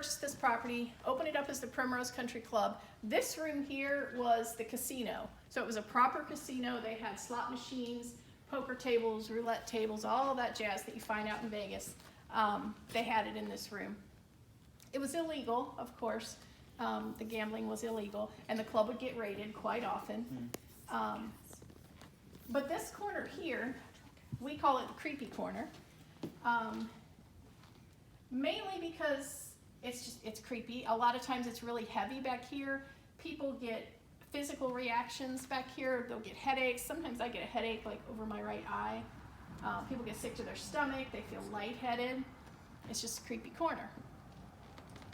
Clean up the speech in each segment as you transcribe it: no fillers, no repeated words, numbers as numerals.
purchased this property, opened it up as the Primrose Country Club. This room here was the casino. So it was a proper casino. They had slot machines, poker tables, roulette tables, all of that jazz that you find out in Vegas. They had it in this room. It was illegal, of course. The gambling was illegal, and the club would get raided quite often. But this corner here, we call it the creepy corner, mainly because it's creepy. A lot of times it's really heavy back here. People get physical reactions back here. They'll get headaches. Sometimes I get a headache like over my right eye. People get sick to their stomach. They feel lightheaded. It's just a creepy corner.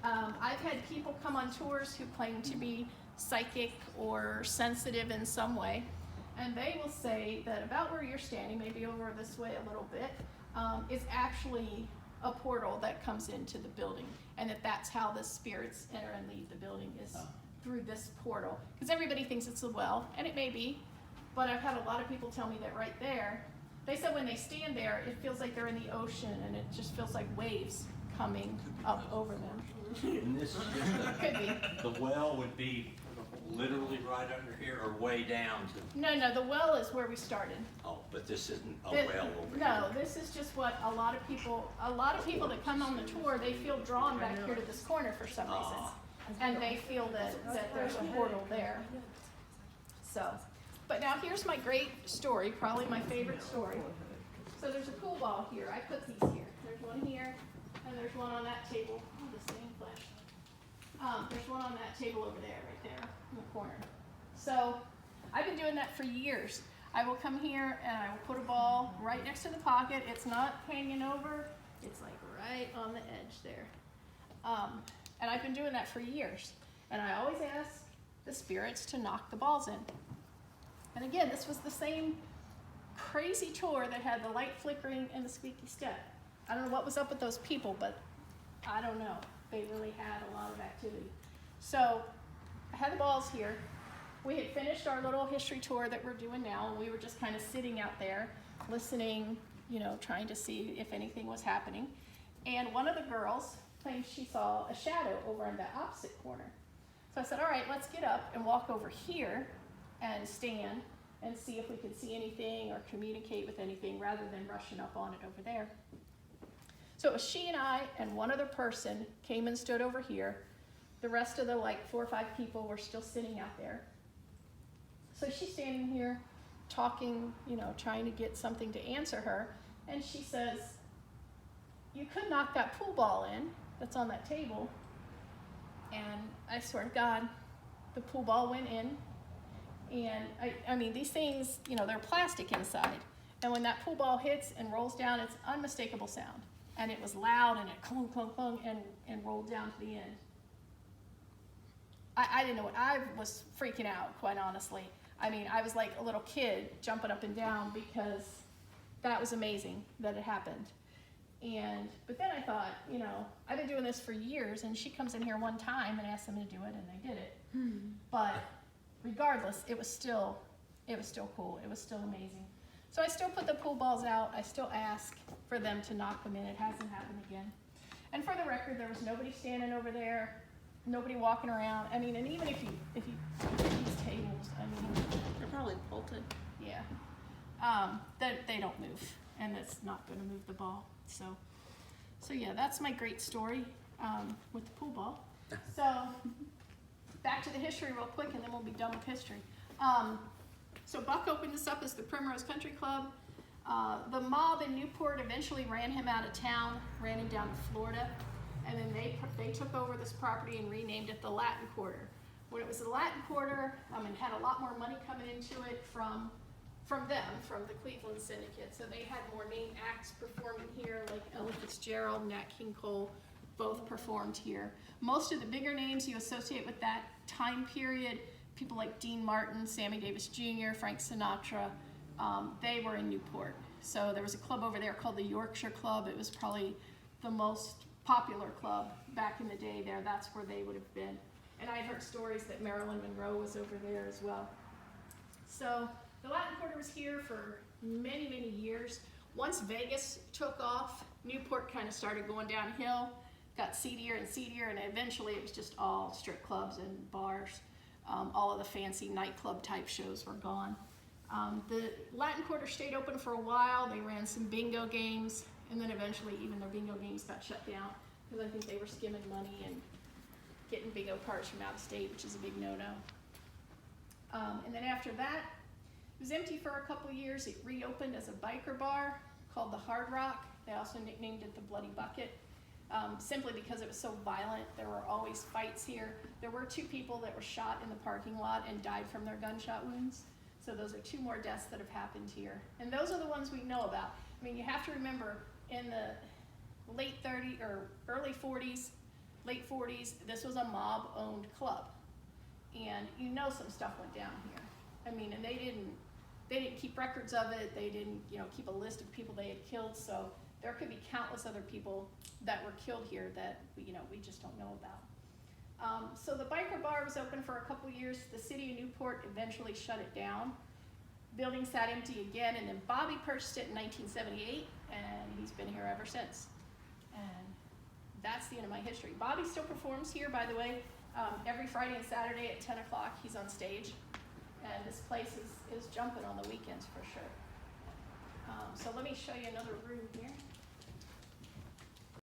I've had people come on tours who claim to be psychic or sensitive in some way, and they will say that about where you're standing, maybe over this way a little bit, is actually a portal that comes into the building, and that's how the spirits enter and leave the building, is through this portal. Because everybody thinks it's a well, and it may be, but I've had a lot of people tell me that right there, they said when they stand there, it feels like they're in the ocean, and it just feels like waves coming up over them. And this is just Could be. the well would be literally right under here or way down to, No, the well is where we started. oh, but this isn't a well over here. No, this is just what a lot of people that come on the tour, they feel drawn back here to this corner for some reason. And they feel that there's a portal there. So, but now here's my great story, probably my favorite story. So there's a pool ball here. I put these here. There's one here, and there's one on that table. Oh, this thing flashed. There's one on that table over there, right there in the corner. So I've been doing that for years. I will come here and I will put a ball right next to the pocket. It's not hanging over. It's like right on the edge there. And I've been doing that for years. And I always ask the spirits to knock the balls in. And again, this was the same crazy tour that had the light flickering and the squeaky step. I don't know what was up with those people, but I don't know. They really had a lot of activity. So I had the balls here. We had finished our little history tour that we're doing now, and we were just kind of sitting out there, listening, you know, trying to see if anything was happening. And one of the girls claimed she saw a shadow over in that opposite corner. So I said, all right, let's get up and walk over here and stand and see if we can see anything or communicate with anything rather than rushing up on it over there. So it was she and I and one other person came and stood over here. The rest of the 4 or 5 people were still sitting out there. So she's standing here talking, you know, trying to get something to answer her. And she says, you could knock that pool ball in that's on that table. And I swear to God, the pool ball went in. And I mean, these things, you know, they're plastic inside. And when that pool ball hits and rolls down, it's unmistakable sound. And it was loud and it clunk, clunk, clunk, and rolled down to the end. I didn't know what, I was freaking out, quite honestly. I mean, I was like a little kid jumping up and down because that was amazing that it happened. But then I thought, you know, I've been doing this for years, and she comes in here one time and asks them to do it, and they did it. But regardless, it was still cool. It was still amazing. So I still put the pool balls out. I still ask for them to knock them in. It hasn't happened again. And for the record, there was nobody standing over there, nobody walking around. I mean, and even if you these tables, I mean, They're probably bolted. yeah, they don't move, and it's not going to move the ball. So yeah, that's my great story with the pool ball. So back to the history real quick, and then we'll be done with history. So Buck opened this up as the Primrose Country Club. The mob in Newport eventually ran him out of town, ran him down to Florida, and then they took over this property and renamed it the Latin Quarter. When it was the Latin Quarter, it had a lot more money coming into it from the Cleveland Syndicate. So they had more name acts performing here, like Ella Fitzgerald, Nat King Cole, both performed here. Most of the bigger names you associate with that time period, people like Dean Martin, Sammy Davis Jr., Frank Sinatra, they were in Newport. So there was a club over there called the Yorkshire Club. It was probably the most popular club back in the day there. That's where they would have been. And I had heard stories that Marilyn Monroe was over there as well. So the Latin Quarter was here for many, many years. Once Vegas took off, Newport kind of started going downhill. got seedier and seedier, and eventually it was just all strip clubs and bars. All of the fancy nightclub type shows were gone. The Latin Quarter stayed open for a while. They ran some bingo games, and then eventually even their bingo games got shut down because I think they were skimming money and getting bingo cards from out of state, which is a big no-no. And then after that, it was empty for a couple years. It reopened as a biker bar called the Hard Rock. They also nicknamed it the Bloody Bucket, simply because it was so violent. There were always fights here. There were 2 people that were shot in the parking lot and died from their gunshot wounds. So those are 2 more deaths that have happened here. And those are the ones we know about. I mean, you have to remember, in the late 30s or early 40s, late 40s, this was a mob-owned club. And you know some stuff went down here. I mean, and they didn't keep records of it. They didn't, keep a list of people they had killed. So there could be countless other people that were killed here that, we just don't know about. So the biker bar was open for a couple years. The city of Newport eventually shut it down. Building sat empty again, and then Bobby purchased it in 1978, and he's been here ever since. And that's the end of my history. Bobby still performs here, by the way, every Friday and Saturday at 10 o'clock. He's on stage, and this place is jumping on the weekends for sure. So let me show you another room here.